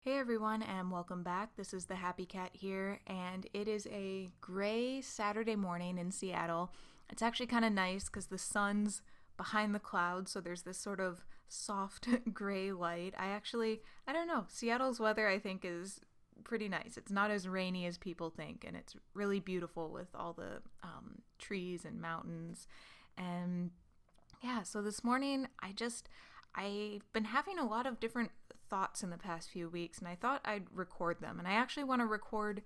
Hey everyone, and welcome back. This is the Happy Cat here, and it is a gray Saturday morning in Seattle. It's actually kind of nice because the sun's behind the clouds, so there's this sort of soft gray light. I don't know, Seattle's weather I think is pretty nice. It's not as rainy as people think, and it's really beautiful with all the trees and mountains. And yeah, so this morning I've been having a lot of different thoughts in the past few weeks, and I thought I'd record them. And I actually want to record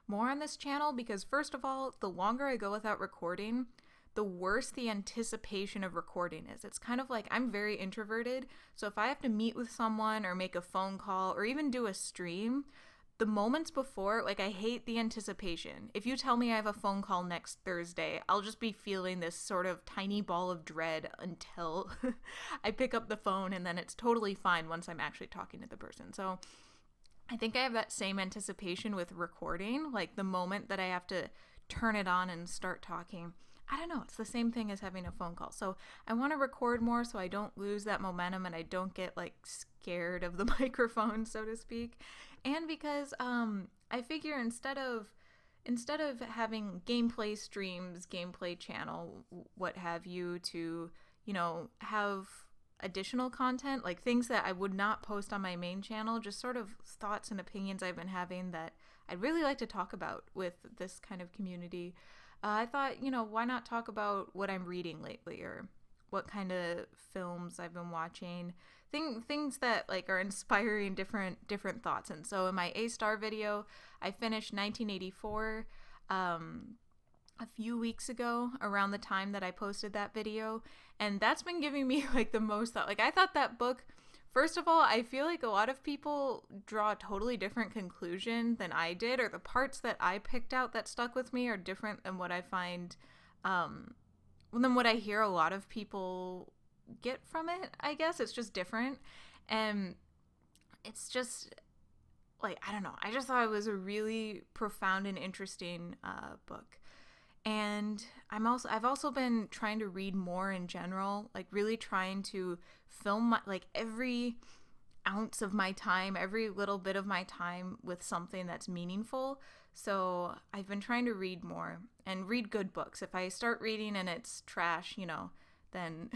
more on this channel because, first of all, the longer I go without recording, the worse the anticipation of recording is. It's kind of like I'm very introverted, so if I have to meet with someone or make a phone call or even do a stream, the moments before, like, I hate the anticipation. If you tell me I have a phone call next Thursday, I'll just be feeling this sort of tiny ball of dread until I pick up the phone, and then it's totally fine once I'm actually talking to the person. So I think I have that same anticipation with recording, like the moment that I have to turn it on and start talking. I don't know, it's the same thing as having a phone call. So I want to record more so I don't lose that momentum and I don't get like scared of the microphone, so to speak. And because I figure instead of having gameplay streams, gameplay channel, what have you, to, have additional content, like things that I would not post on my main channel, just sort of thoughts and opinions I've been having that I'd really like to talk about with this kind of community. I thought, why not talk about what I'm reading lately or what kind of films I've been watching, things that like are inspiring different thoughts. And so in my A-star video, I finished 1984 a few weeks ago around the time that I posted that video, and that's been giving me like the most thought. Like, I thought that book, first of all, I feel like a lot of people draw a totally different conclusion than I did, or the parts that I picked out that stuck with me are different than what I find, than what I hear a lot of people get from it. I guess it's just different, and it's just like, I don't know. I just thought it was a really profound and interesting book. And I've also been trying to read more in general, like really trying to film like every ounce of my time, every little bit of my time with something that's meaningful. So I've been trying to read more and read good books. If I start reading and it's trash, then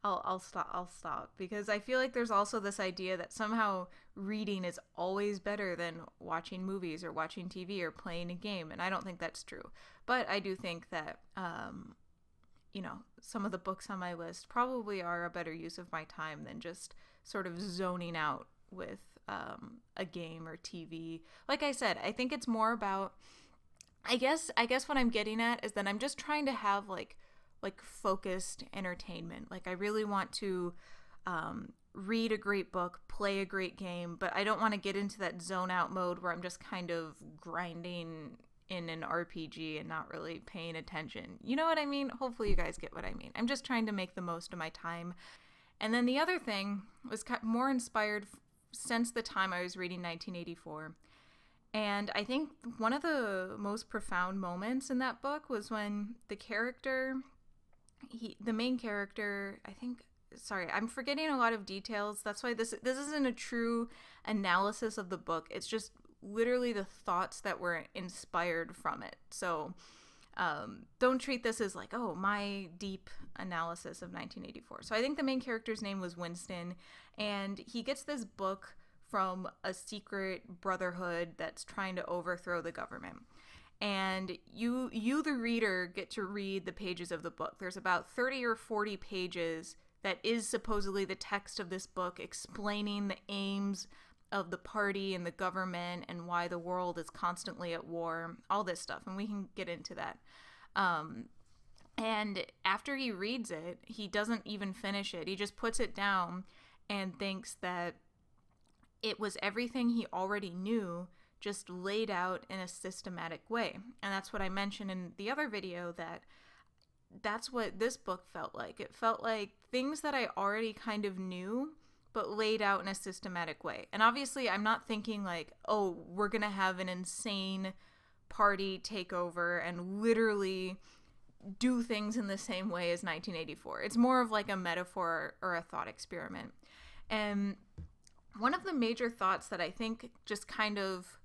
I'll stop because I feel like there's also this idea that somehow reading is always better than watching movies or watching TV or playing a game, and I don't think that's true. But I do think that some of the books on my list probably are a better use of my time than just sort of zoning out with a game or TV. Like I said, I think it's more about, I guess what I'm getting at is that I'm just trying to have like focused entertainment. Like, I really want to read a great book, play a great game, but I don't want to get into that zone out mode where I'm just kind of grinding in an RPG and not really paying attention. You know what I mean? Hopefully you guys get what I mean. I'm just trying to make the most of my time. And then the other thing was more inspired since the time I was reading 1984. And I think one of the most profound moments in that book was when the main character, I'm forgetting a lot of details. That's why this isn't a true analysis of the book. It's just literally the thoughts that were inspired from it. So don't treat this as like, oh, my deep analysis of 1984. So I think the main character's name was Winston, and he gets this book from a secret brotherhood that's trying to overthrow the government. And you the reader, get to read the pages of the book. There's about 30 or 40 pages that is supposedly the text of this book explaining the aims of the party and the government and why the world is constantly at war, all this stuff, and we can get into that. And after he reads it, he doesn't even finish it. He just puts it down and thinks that it was everything he already knew, just laid out in a systematic way. And that's what I mentioned in the other video, that's what this book felt like. It felt like things that I already kind of knew, but laid out in a systematic way. And obviously I'm not thinking like, oh, we're going to have an insane party takeover and literally do things in the same way as 1984. It's more of like a metaphor or a thought experiment. And one of the major thoughts that I think just kind of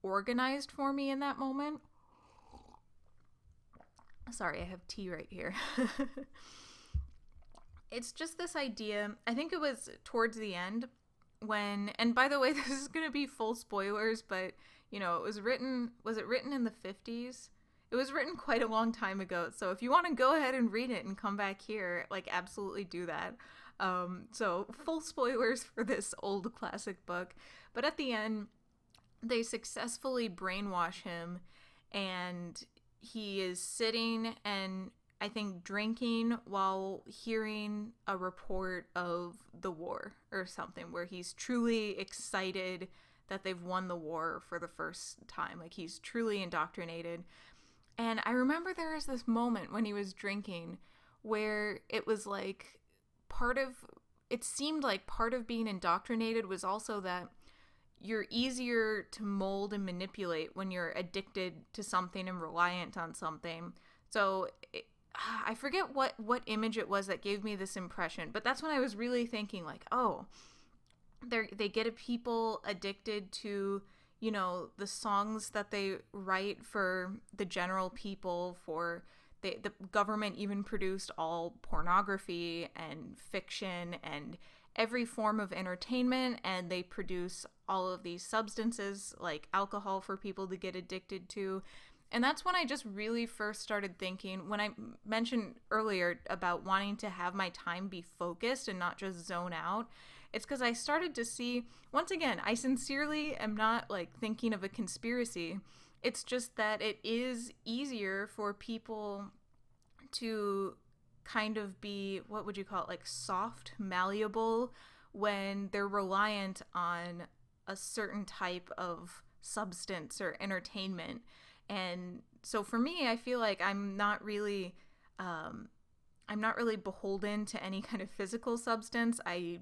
organized for me in that moment. Sorry, I have tea right here. It's just this idea. I think it was towards the end when, and by the way, this is going to be full spoilers, but it was written in the 50s? It was written quite a long time ago. So if you want to go ahead and read it and come back here, like, absolutely do that. So full spoilers for this old classic book. But at the end, they successfully brainwash him, and he is sitting and I think drinking while hearing a report of the war or something, where he's truly excited that they've won the war for the first time. Like, he's truly indoctrinated. And I remember there was this moment when he was drinking where it was like it seemed like part of being indoctrinated was also that you're easier to mold and manipulate when you're addicted to something and reliant on something. So I forget what image it was that gave me this impression, but that's when I was really thinking, like, oh, they get people addicted to, the songs that they write for the general people. The government even produced all pornography and fiction and every form of entertainment, and they produce all of these substances like alcohol for people to get addicted to. And that's when I just really first started thinking, when I mentioned earlier about wanting to have my time be focused and not just zone out, it's because I started to see, once again, I sincerely am not like thinking of a conspiracy. It's just that it is easier for people to kind of be, what would you call it, like soft, malleable, when they're reliant on a certain type of substance or entertainment. And so for me, I feel like I'm not really beholden to any kind of physical substance. I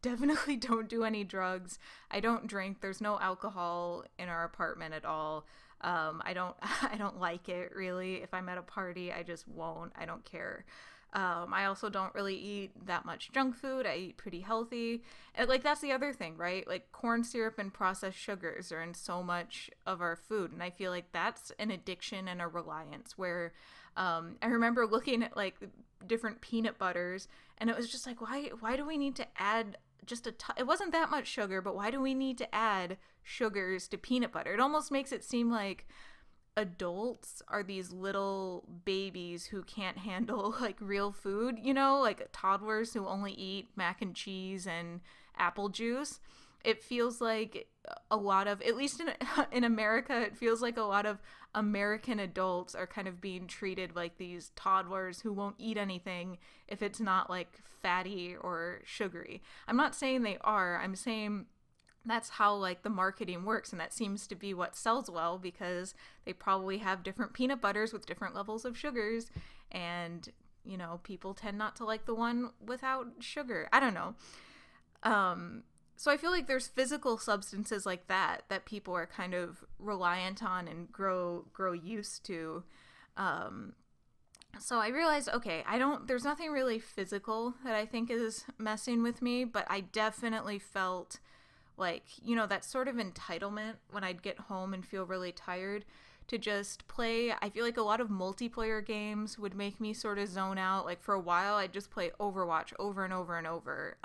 definitely don't do any drugs. I don't drink. There's no alcohol in our apartment at all. I don't like it really. If I'm at a party, I just won't. I don't care. I also don't really eat that much junk food. I eat pretty healthy. And like, that's the other thing, right? Like, corn syrup and processed sugars are in so much of our food. And I feel like that's an addiction and a reliance where, I remember looking at like different peanut butters, and it was just like, why do we need to add it wasn't that much sugar, but why do we need to add sugars to peanut butter? It almost makes it seem like adults are these little babies who can't handle like real food, like toddlers who only eat mac and cheese and apple juice. It feels like a lot of, at least in America, it feels like a lot of American adults are kind of being treated like these toddlers who won't eat anything if it's not like fatty or sugary. I'm not saying they are. I'm saying that's how like the marketing works, and that seems to be what sells well, because they probably have different peanut butters with different levels of sugars, and people tend not to like the one without sugar. I don't know. So I feel like there's physical substances like that people are kind of reliant on and grow used to. So I realized, okay, there's nothing really physical that I think is messing with me, but I definitely felt like, that sort of entitlement when I'd get home and feel really tired to just play. I feel like a lot of multiplayer games would make me sort of zone out. Like, for a while, I'd just play Overwatch over and over and over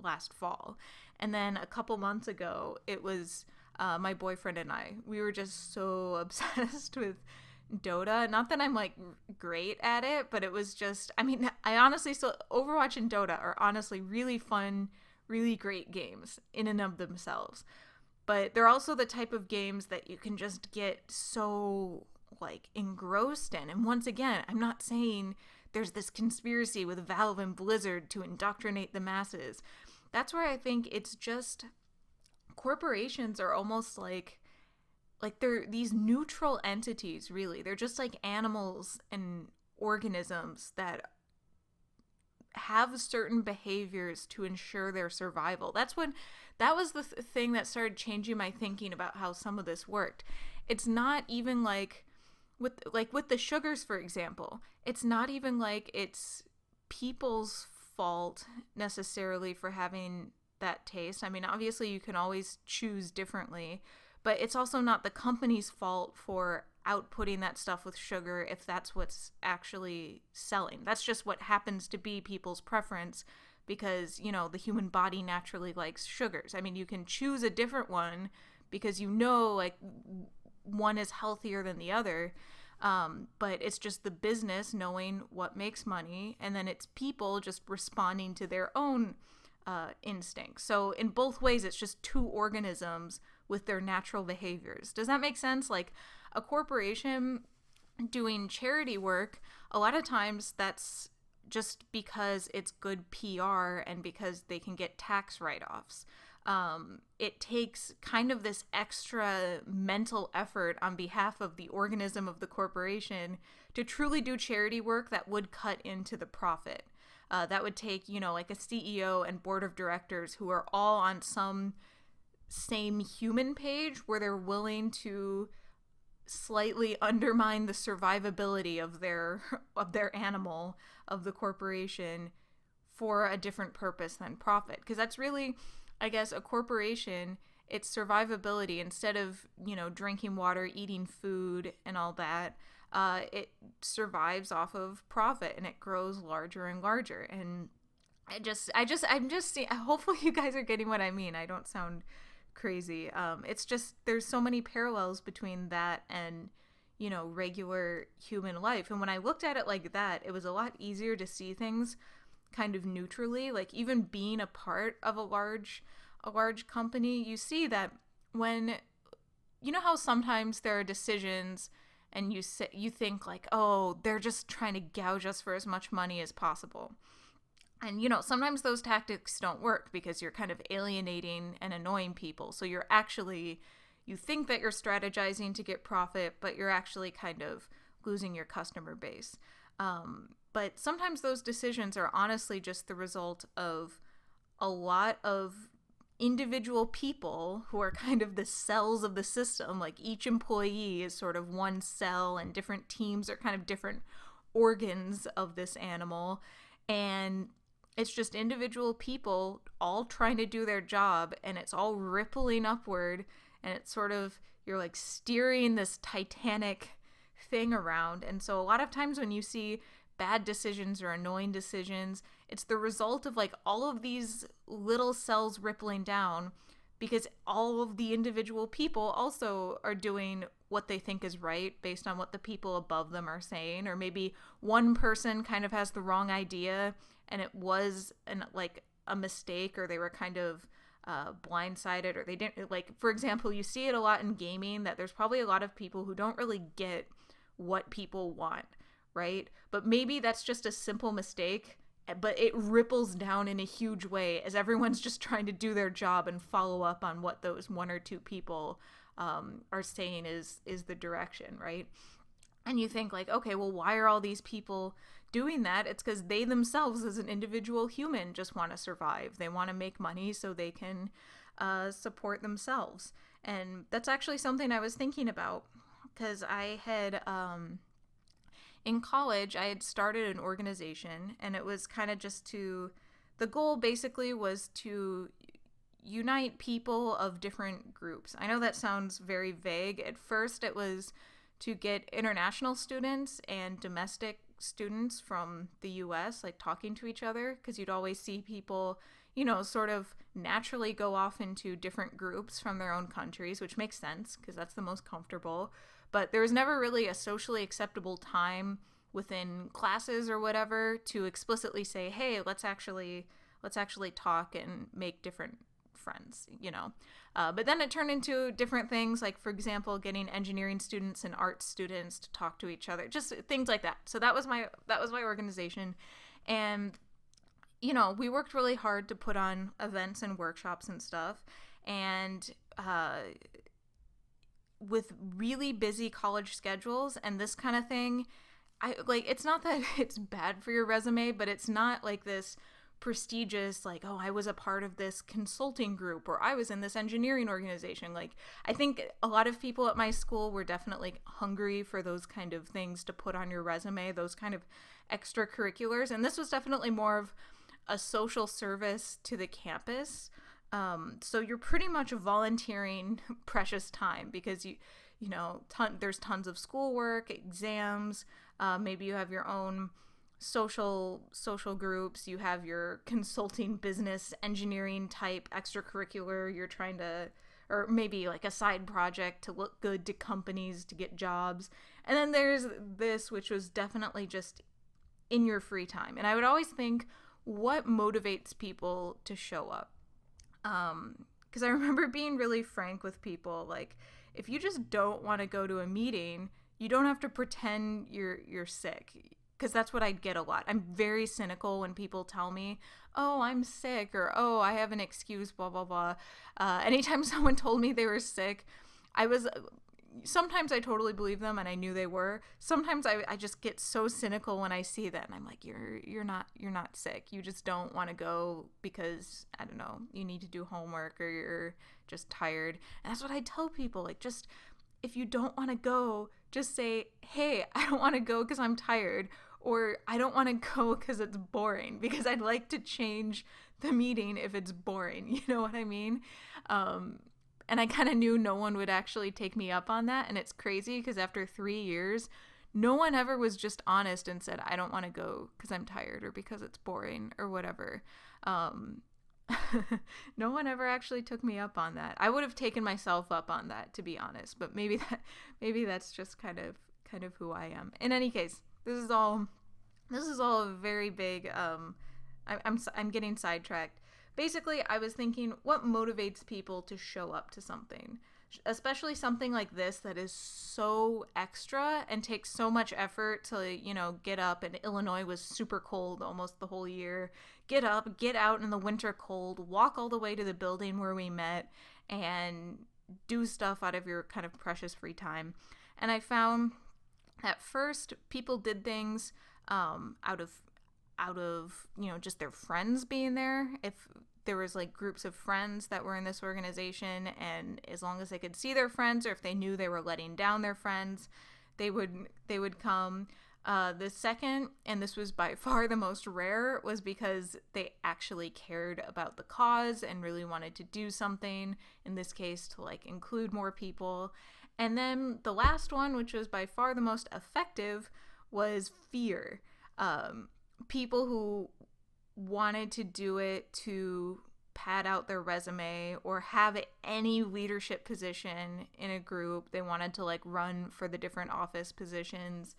last fall. And then a couple months ago, it was my boyfriend and we were just so obsessed with Dota. Not that I'm like great at it, but it was just, I honestly still, Overwatch and Dota are honestly really fun, really great games in and of themselves. But they're also the type of games that you can just get so like engrossed in. And once again, I'm not saying there's this conspiracy with Valve and Blizzard to indoctrinate the masses. That's where I think it's just, corporations are almost like they're these neutral entities, really. They're just like animals and organisms that have certain behaviors to ensure their survival. That was the thing that started changing my thinking about how some of this worked. It's not even like with the sugars, for example. It's not even like it's people's fault necessarily for having that taste. I mean, obviously you can always choose differently, but it's also not the company's fault for outputting that stuff with sugar if that's what's actually selling. That's just what happens to be people's preference because, the human body naturally likes sugars. I mean, you can choose a different one because like one is healthier than the other. But it's just the business knowing what makes money, and then it's people just responding to their own instincts. So in both ways, it's just two organisms with their natural behaviors. Does that make sense? Like a corporation doing charity work, a lot of times that's just because it's good PR and because they can get tax write-offs. It takes kind of this extra mental effort on behalf of the organism of the corporation to truly do charity work that would cut into the profit. That would take, like a CEO and board of directors who are all on some same human page where they're willing to slightly undermine the survivability of their animal, of the corporation, for a different purpose than profit. Because that's really, I guess, a corporation, its survivability, instead of, drinking water, eating food and all that, it survives off of profit and it grows larger and larger. And I'm just seeing, hopefully you guys are getting what I mean. I don't sound crazy. It's just, there's so many parallels between that and, regular human life. And when I looked at it like that, it was a lot easier to see things kind of neutrally. Like even being a part of a large company, you see that when, how sometimes there are decisions and you think like, oh, they're just trying to gouge us for as much money as possible. And, sometimes those tactics don't work because you're kind of alienating and annoying people. So you think that you're strategizing to get profit, but you're actually kind of losing your customer base. But sometimes those decisions are honestly just the result of a lot of individual people who are kind of the cells of the system. Like each employee is sort of one cell and different teams are kind of different organs of this animal. And it's just individual people all trying to do their job, and it's all rippling upward, and it's sort of, you're like steering this Titanic thing around. And so a lot of times when you see bad decisions or annoying decisions, it's the result of like all of these little cells rippling down because all of the individual people also are doing what they think is right based on what the people above them are saying. Or maybe one person kind of has the wrong idea and it was a mistake, or they were kind of blindsided, or they didn't, like, for example, you see it a lot in gaming that there's probably a lot of people who don't really get what people want, right? But maybe that's just a simple mistake, but it ripples down in a huge way as everyone's just trying to do their job and follow up on what those one or two people are saying is the direction, right? And you think like, okay, well, why are all these people doing that? It's because they themselves as an individual human just want to survive. They want to make money so they can support themselves. And that's actually something I was thinking about because I had, in college, I had started an organization, and it was kind of just the goal basically was to unite people of different groups. I know that sounds very vague. At first, it was to get international students and domestic students from the US like talking to each other, because you'd always see people, sort of naturally go off into different groups from their own countries, which makes sense because that's the most comfortable. But there was never really a socially acceptable time within classes or whatever to explicitly say, hey, let's actually talk and make different friends, But then it turned into different things, like, for example, getting engineering students and art students to talk to each other, just things like that. So that was my organization. And, we worked really hard to put on events and workshops and stuff. And with really busy college schedules and this kind of thing, it's not that it's bad for your resume, but it's not like this prestigious, like, oh, I was a part of this consulting group, or I was in this engineering organization. Like, I think a lot of people at my school were definitely hungry for those kind of things to put on your resume, those kind of extracurriculars. And this was definitely more of a social service to the campus. So you're pretty much volunteering precious time because there's tons of schoolwork, exams. Maybe you have your own social groups. You have your consulting, business, engineering type extracurricular. You're trying to, or maybe like a side project to look good to companies to get jobs. And then there's this, which was definitely just in your free time. And I would always think, what motivates people to show up? Because I remember being really frank with people, like, if you just don't want to go to a meeting, you don't have to pretend you're sick. Because that's what I'd get a lot. I'm very cynical when people tell me, oh, I'm sick, or oh, I have an excuse, blah, blah, blah. Anytime someone told me they were sick, sometimes I totally believe them and I knew they were. Sometimes I just get so cynical when I see that and I'm like, you're not sick. You just don't want to go because, I don't know, you need to do homework or you're just tired. And that's what I tell people. Like, just, if you don't want to go, just say, hey, I don't want to go because I'm tired, or I don't want to go because it's boring, because I'd like to change the meeting if it's boring. You know what I mean? And I kind of knew no one would actually take me up on that. And it's crazy because after 3 years, no one ever was just honest and said, I don't want to go because I'm tired or because it's boring or whatever. No one ever actually took me up on that. I would have taken myself up on that, to be honest, but maybe that's just kind of who I am. In any case, this is all a very big I'm getting sidetracked. Basically, I was thinking, what motivates people to show up to something? Especially something like this that is so extra and takes so much effort to, get up. And Illinois was super cold almost the whole year. Get up, get out in the winter cold, walk all the way to the building where we met, and do stuff out of your kind of precious free time. And I found at first people did things out of just their friends being there. If there was like groups of friends that were in this organization, and as long as they could see their friends, or if they knew they were letting down their friends, they would come. The second, and this was by far the most rare, was because they actually cared about the cause and really wanted to do something, in this case to like include more people. And then the last one, which was by far the most effective, was fear. People who wanted to do it to pad out their resume or have any leadership position in a group. They wanted to like run for the different office positions.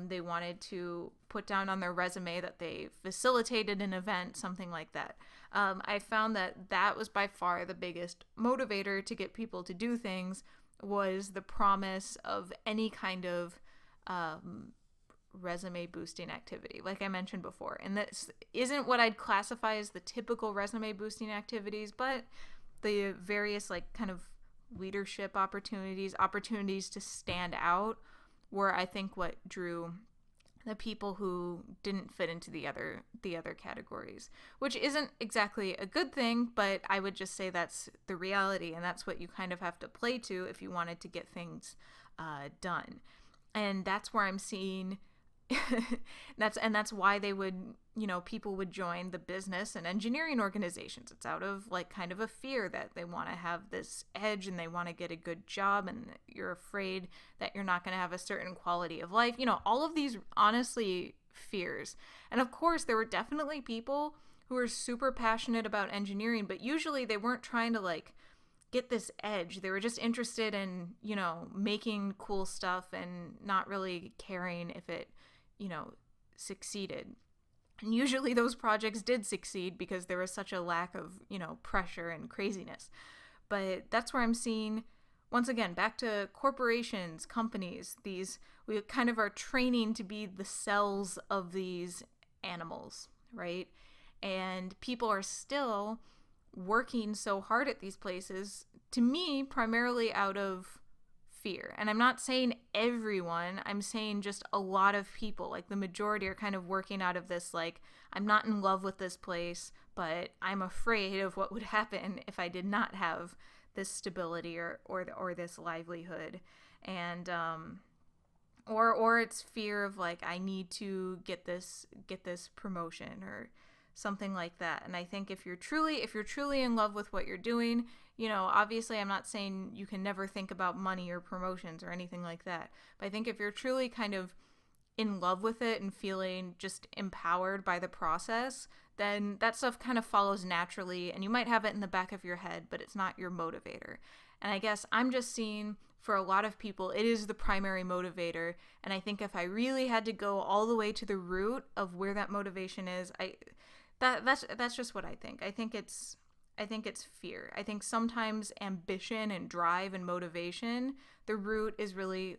They wanted to put down on their resume that they facilitated an event, something like that. I found that was by far the biggest motivator to get people to do things, was the promise of any kind of resume boosting activity, like I mentioned before. And this isn't what I'd classify as the typical resume boosting activities, but the various like kind of leadership opportunities to stand out, were I think what drew the people who didn't fit into the other categories, which isn't exactly a good thing, but I would just say that's the reality, and that's what you kind of have to play to if you wanted to get things done. And that's where I'm seeing that's why they would, people would join the business and engineering organizations. It's out of like kind of a fear that they want to have this edge and they want to get a good job, and you're afraid that you're not going to have a certain quality of life. All of these, honestly, fears. And of course, there were definitely people who were super passionate about engineering, but usually they weren't trying to like get this edge. They were just interested in, making cool stuff and not really caring if it, succeeded. And usually those projects did succeed because there was such a lack of, pressure and craziness. But that's where I'm seeing, once again, back to corporations, companies, we kind of are training to be the cells of these animals, right? And people are still working so hard at these places, to me, primarily out of fear. And I'm not saying everyone, I'm saying just a lot of people, like the majority, are kind of working out of this, like, I'm not in love with this place, but I'm afraid of what would happen if I did not have this stability or this livelihood. And or it's fear of like, I need to get this promotion, or something like that. And I think if you're truly in love with what you're doing, obviously I'm not saying you can never think about money or promotions or anything like that. But I think if you're truly kind of in love with it and feeling just empowered by the process, then that stuff kind of follows naturally, and you might have it in the back of your head, but it's not your motivator. And I guess I'm just seeing for a lot of people, it is the primary motivator. And I think if I really had to go all the way to the root of where that motivation is, that's just what I think. I think it's fear. I think sometimes ambition and drive and motivation, the root is really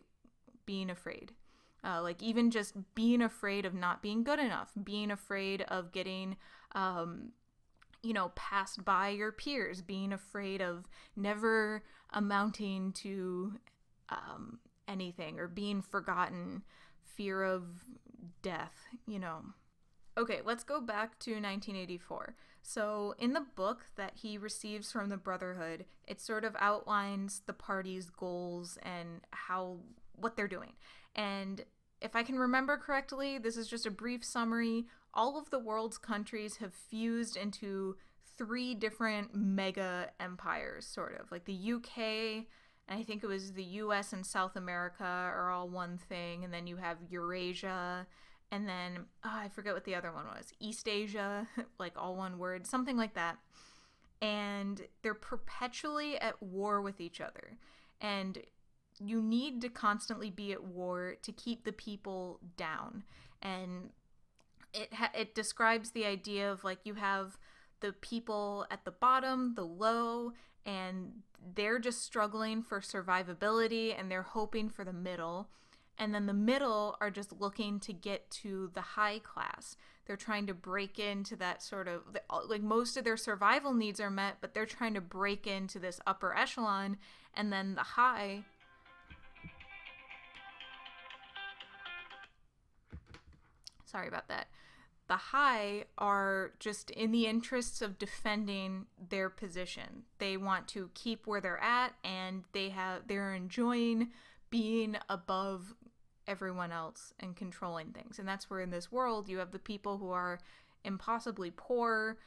being afraid. Like even just being afraid of not being good enough, being afraid of getting, passed by your peers, being afraid of never amounting to anything or being forgotten, fear of death. Okay, let's go back to 1984. So in the book that he receives from the Brotherhood, it sort of outlines the party's goals and what they're doing. And if I can remember correctly, this is just a brief summary. All of the world's countries have fused into 3 different mega empires, sort of. Like the UK, and I think it was the US and South America are all one thing. And then you have Eurasia, and then, I forget what the other one was. East Asia, like all one word, something like that. And they're perpetually at war with each other. And you need to constantly be at war to keep the people down. And it describes the idea of like you have the people at the bottom, the low, and they're just struggling for survivability and they're hoping for the middle. And then the middle are just looking to get to the high class. They're trying to break into that sort of, like most of their survival needs are met, but they're trying to break into this upper echelon. And then the high, sorry about that. The high are just in the interests of defending their position. They want to keep where they're at, and they're enjoying being above everyone else and controlling things. And that's where in this world you have the people who are impossibly poor,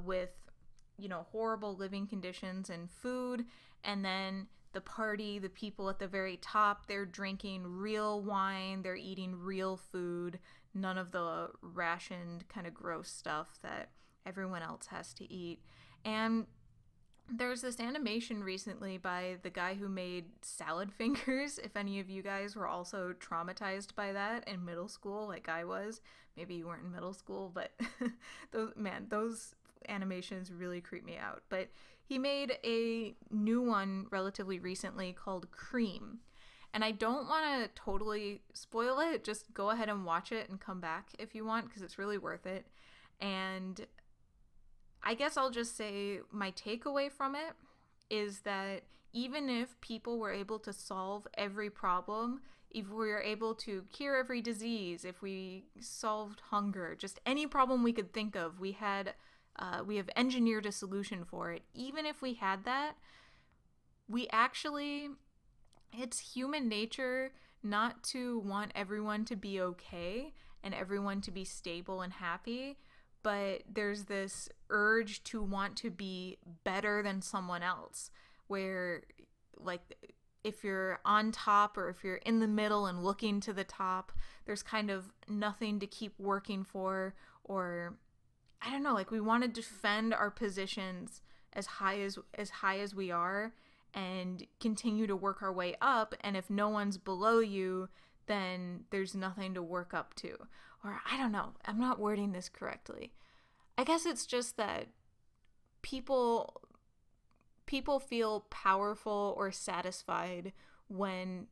with horrible living conditions and food, and then the people at the very top, they're drinking real wine, they're eating real food, none of the rationed kind of gross stuff that everyone else has to eat. And there's this animation recently by the guy who made Salad Fingers. If any of you guys were also traumatized by that in middle school, like I was, maybe you weren't in middle school, but those animations really creep me out. But he made a new one relatively recently called Cream. And I don't want to totally spoil it. Just go ahead and watch it and come back if you want, because it's really worth it. And I guess I'll just say my takeaway from it is that even if people were able to solve every problem, if we were able to cure every disease, if we solved hunger, just any problem we could think of, we have engineered a solution for it. Even if we had that, it's human nature not to want everyone to be okay and everyone to be stable and happy, but there's this urge to want to be better than someone else, where like if you're on top or if you're in the middle and looking to the top, there's kind of nothing to keep working for, or I don't know, like we want to defend our positions as high as we are and continue to work our way up, and if no one's below you, then there's nothing to work up to. Or I don't know, I'm not wording this correctly. I guess it's just that people feel powerful or satisfied when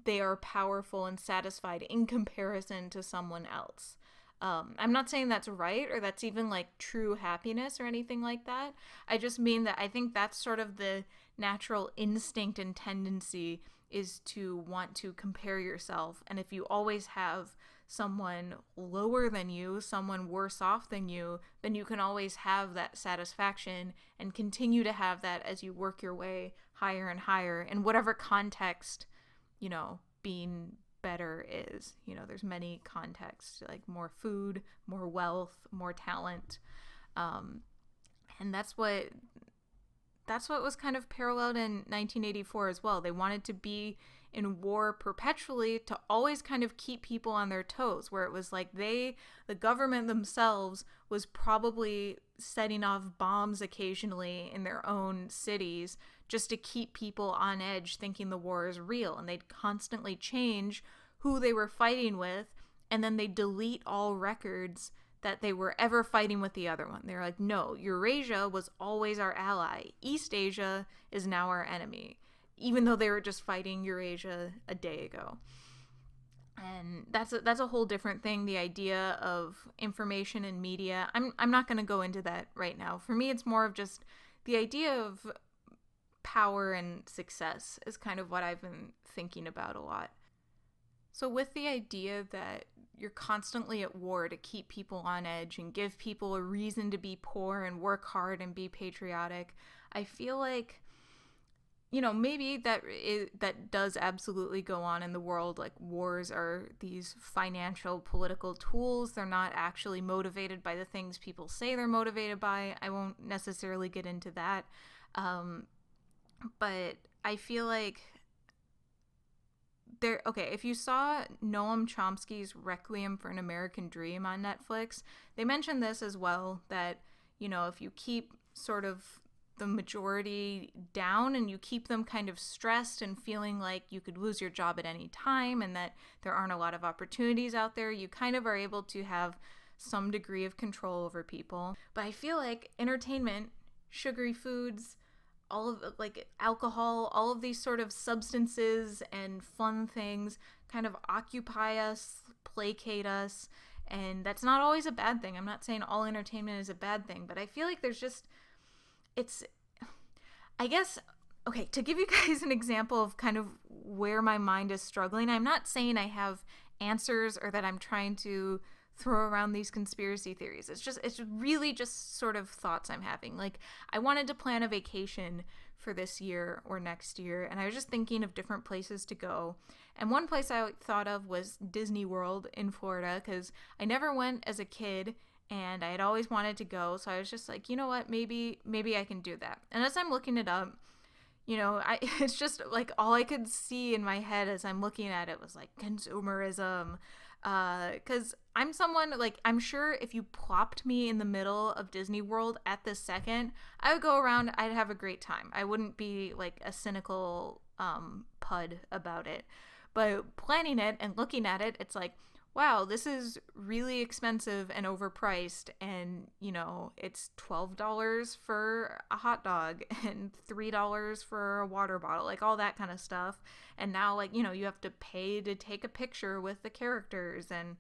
they are powerful and satisfied in comparison to someone else. I'm not saying that's right or that's even like true happiness or anything like that. I just mean that I think that's sort of the natural instinct and tendency, is to want to compare yourself. And if you always have someone lower than you, someone worse off than you, then you can always have that satisfaction and continue to have that as you work your way higher and higher in whatever context, being better is. You know, there's many contexts, like more food, more wealth, more talent. And that's what was kind of paralleled in 1984 as well. They wanted to be in war perpetually to always kind of keep people on their toes, where it was like the government themselves was probably setting off bombs occasionally in their own cities just to keep people on edge thinking the war is real. And they'd constantly change who they were fighting with, and then they delete all records that they were ever fighting with the other one. They're like, no, Eurasia was always our ally. East Asia is now our enemy, even though they were just fighting Eurasia a day ago. And that's a whole different thing, the idea of information and media. I'm not going to go into that right now. For me, it's more of just the idea of power and success is kind of what I've been thinking about a lot. So with the idea that you're constantly at war to keep people on edge and give people a reason to be poor and work hard and be patriotic, I feel like, you know, maybe that does absolutely go on in the world. Like, wars are these financial, political tools. They're not actually motivated by the things people say they're motivated by. I won't necessarily get into that. But I feel like if you saw Noam Chomsky's Requiem for an American Dream on Netflix, they mentioned this as well, that, you know, if you keep sort of the majority down and you keep them kind of stressed and feeling like you could lose your job at any time and that there aren't a lot of opportunities out there, you kind of are able to have some degree of control over people. But I feel like entertainment, sugary foods, all of, like, alcohol, all of these sort of substances and fun things kind of occupy us, placate us, and that's not always a bad thing. I'm not saying all entertainment is a bad thing, but I feel like there's just, I guess, okay, to give you guys an example of kind of where my mind is struggling, I'm not saying I have answers or that I'm trying to throw around these conspiracy theories. It's really just sort of thoughts I'm having. Like, I wanted to plan a vacation for this year or next year, and I was just thinking of different places to go. And one place I thought of was Disney World in Florida, because I never went as a kid, and I had always wanted to go. So I was just like, you know what, maybe I can do that. And as I'm looking it up, you know, it's just like all I could see in my head as I'm looking at it was like consumerism. Because I'm someone, like, I'm sure if you plopped me in the middle of Disney World at this second, I would go around, I'd have a great time. I wouldn't be like a cynical pud about it. But planning it and looking at it, it's like, wow, this is really expensive and overpriced, and, you know, it's $12 for a hot dog and $3 for a water bottle, like all that kind of stuff. And now, like, you know, you have to pay to take a picture with the characters, and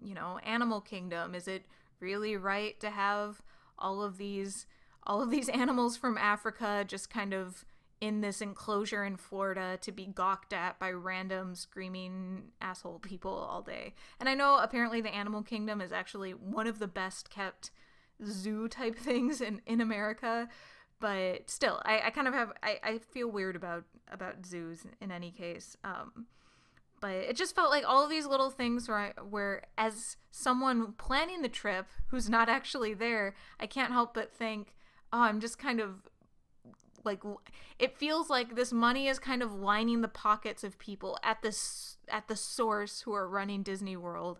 you know, Animal Kingdom, is it really right to have all of these animals from Africa just kind of in this enclosure in Florida to be gawked at by random screaming asshole people all day? And I know apparently the Animal Kingdom is actually one of the best kept zoo type things in America, but still, I kind of have, I feel weird about zoos in any case. But it just felt like all of these little things where as someone planning the trip who's not actually there, I can't help but think, oh, I'm just kind of, like, it feels like this money is kind of lining the pockets of people at the source who are running Disney World.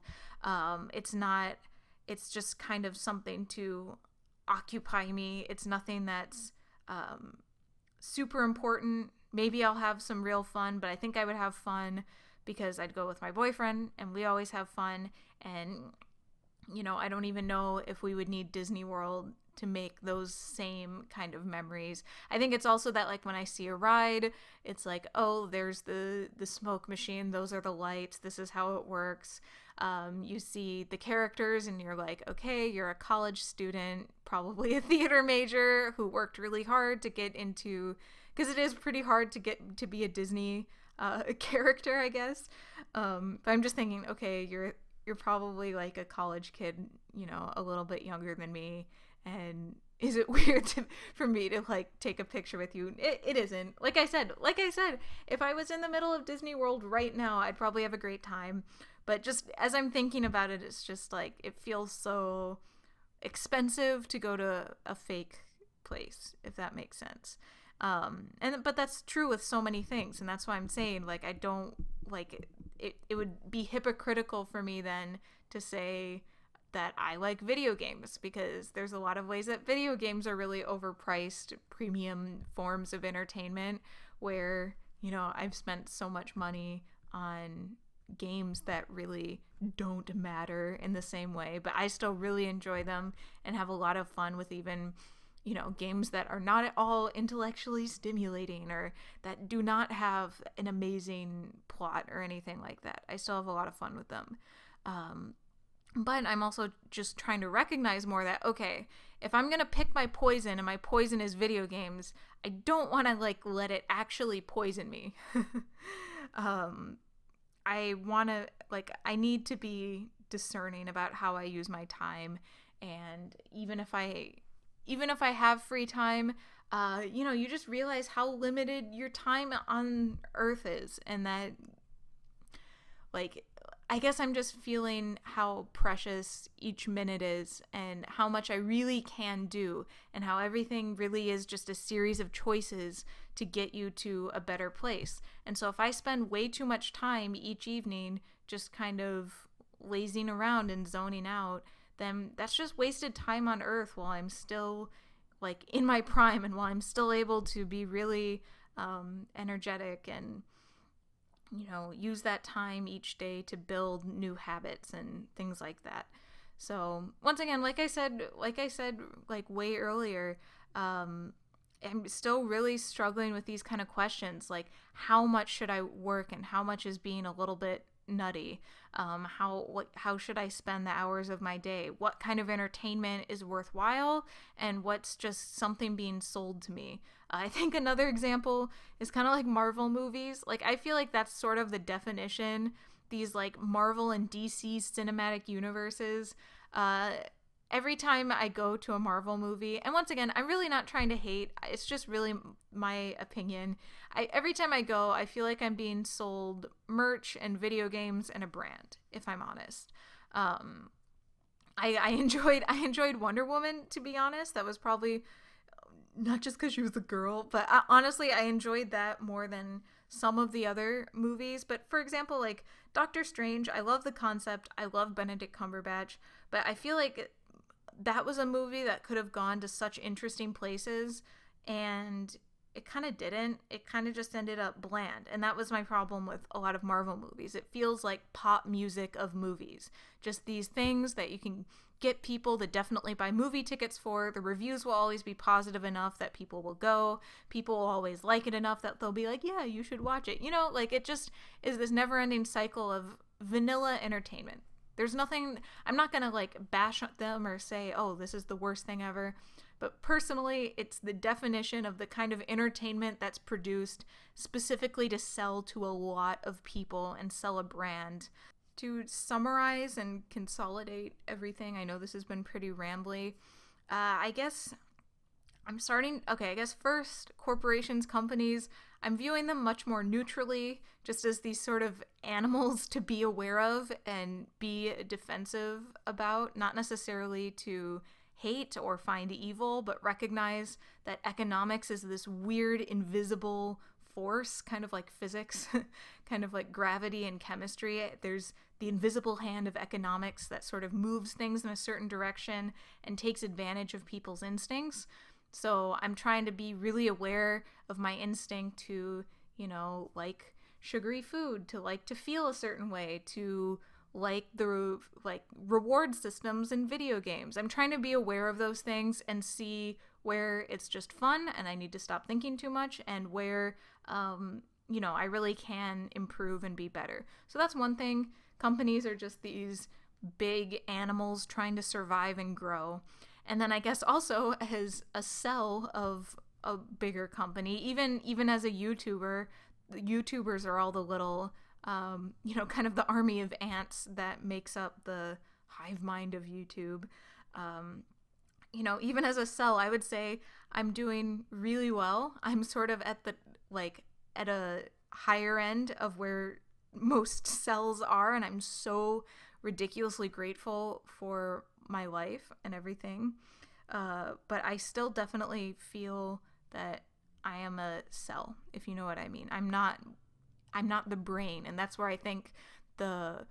It's just kind of something to occupy me. It's nothing that's super important. Maybe I'll have some real fun, but I think I would have fun because I'd go with my boyfriend and we always have fun. And, you know, I don't even know if we would need Disney World to make those same kind of memories. I think it's also that, like, when I see a ride, it's like, oh, there's the smoke machine, those are the lights, this is how it works. You see the characters and you're like, okay, you're a college student, probably a theater major who worked really hard to get into, because it is pretty hard to get to be a Disney character, I guess. But I'm just thinking, okay, you're probably like a college kid, you know, a little bit younger than me, and is it weird for me to like take a picture with you? It isn't. Like I said, if I was in the middle of Disney World right now, I'd probably have a great time. But just as I'm thinking about it, it's just like it feels so expensive to go to a fake place, if that makes sense. But that's true with so many things, and that's why I'm saying like I don't like it. It would be hypocritical for me then to say that I like video games, because there's a lot of ways that video games are really overpriced premium forms of entertainment where, you know, I've spent so much money on games that really don't matter in the same way, but I still really enjoy them and have a lot of fun with even, you know, games that are not at all intellectually stimulating or that do not have an amazing plot or anything like that. I still have a lot of fun with them. But I'm also just trying to recognize more that, okay, if I'm going to pick my poison and my poison is video games, I don't want to like let it actually poison me. I want to I need to be discerning about how I use my time. And even if I have free time, you know, you just realize how limited your time on Earth is, and that like I guess I'm just feeling how precious each minute is and how much I really can do, and how everything really is just a series of choices to get you to a better place. And so if I spend way too much time each evening just kind of lazing around and zoning out, then that's just wasted time on Earth while I'm still like in my prime, and while I'm still able to be really energetic and, you know, use that time each day to build new habits and things like that. So once again, like I said, like way earlier, I'm still really struggling with these kind of questions, like how much should I work and how much is being a little bit nutty. How should I spend the hours of my day? What kind of entertainment is worthwhile, and what's just something being sold to me? I think another example is kind of like Marvel movies. Like I feel like that's sort of the definition. These like Marvel and DC cinematic universes. Every time I go to a Marvel movie, and once again, I'm really not trying to hate, it's just really my opinion. Every time I go, I feel like I'm being sold merch and video games and a brand, if I'm honest. I enjoyed Wonder Woman, to be honest. That was probably not just because she was a girl, but honestly, I enjoyed that more than some of the other movies. But for example, like Doctor Strange, I love the concept. I love Benedict Cumberbatch, but I feel like that was a movie that could have gone to such interesting places, and it kind of didn't. It kind of just ended up bland, and that was my problem with a lot of Marvel movies. It feels like pop music of movies, just these things that you can get people to definitely buy movie tickets for. The reviews will always be positive enough that people will go. People will always like it enough that they'll be like, yeah, you should watch it. You know, like it just is this never-ending cycle of vanilla entertainment. There's nothing, I'm not going to like bash them or say, oh, this is the worst thing ever. But personally, it's the definition of the kind of entertainment that's produced specifically to sell to a lot of people and sell a brand. To summarize and consolidate everything, I know this has been pretty rambly. I guess first, corporations, companies, I'm viewing them much more neutrally, just as these sort of animals to be aware of and be defensive about, not necessarily to hate or find evil, but recognize that economics is this weird, invisible force, kind of like physics, kind of like gravity and chemistry. There's the invisible hand of economics that sort of moves things in a certain direction and takes advantage of people's instincts. So I'm trying to be really aware of my instinct to, you know, like sugary food, to like to feel a certain way, to like the like reward systems in video games. I'm trying to be aware of those things and see where it's just fun and I need to stop thinking too much, and where you know, I really can improve and be better. So that's one thing. Companies are just these big animals trying to survive and grow. And then I guess also as a cell of a bigger company, even as a YouTuber, the YouTubers are all the little, you know, kind of the army of ants that makes up the hive mind of YouTube. even as a cell, I would say I'm doing really well. I'm sort of at the, like, at a higher end of where most cells are, and I'm so ridiculously grateful for my life and everything. But I still definitely feel that I am a cell, if you know what I mean. I'm not the brain, and that's where I think the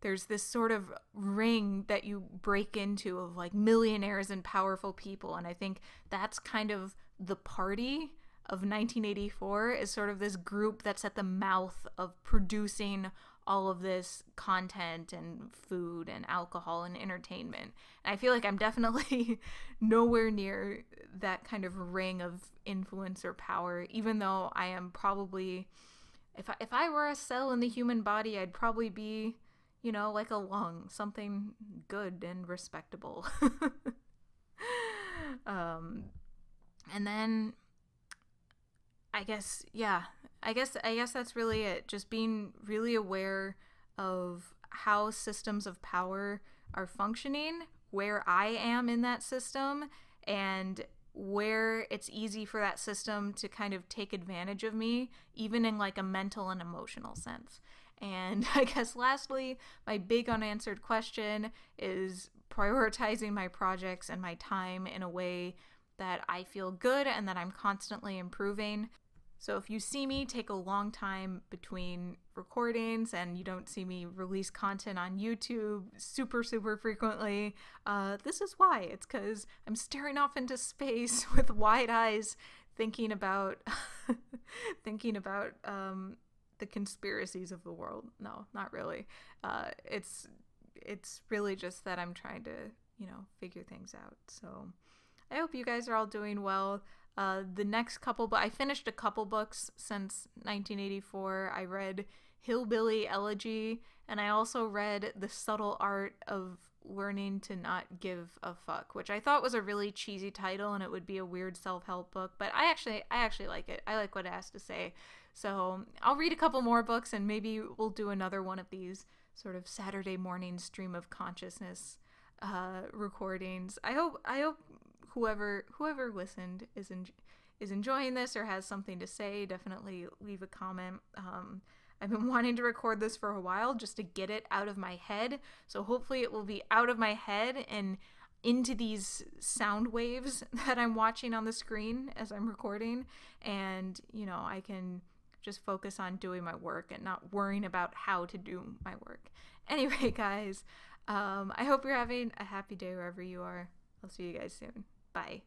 there's this sort of ring that you break into of like millionaires and powerful people, and I think that's kind of the party of 1984 is sort of this group that's at the mouth of producing all of this content and food and alcohol and entertainment. And I feel like I'm definitely nowhere near that kind of ring of influence or power, even though I am probably, if I were a cell in the human body, I'd probably be, like a lung, something good and respectable. And then I guess, yeah, I guess that's really it. Just being really aware of how systems of power are functioning, where I am in that system, and where it's easy for that system to kind of take advantage of me, even in like a mental and emotional sense. And I guess lastly, my big unanswered question is prioritizing my projects and my time in a way that I feel good and that I'm constantly improving. So if you see me take a long time between recordings and you don't see me release content on YouTube super, super frequently, this is why. It's because I'm staring off into space with wide eyes, thinking about the conspiracies of the world. No, not really. It's really just that I'm trying to figure things out. So I hope you guys are all doing well. The next couple, but I finished a couple books since 1984. I read Hillbilly Elegy, and I also read The Subtle Art of Learning to Not Give a Fuck, which I thought was a really cheesy title, and it would be a weird self-help book, but I actually like it. I like what it has to say. So I'll read a couple more books, and maybe we'll do another one of these sort of Saturday morning stream of consciousness recordings. I hope whoever listened is enjoying this or has something to say. Definitely leave a comment. I've been wanting to record this for a while just to get it out of my head. So hopefully it will be out of my head and into these sound waves that I'm watching on the screen as I'm recording. And, I can just focus on doing my work and not worrying about how to do my work. Anyway, guys, I hope you're having a happy day wherever you are. I'll see you guys soon. Bye.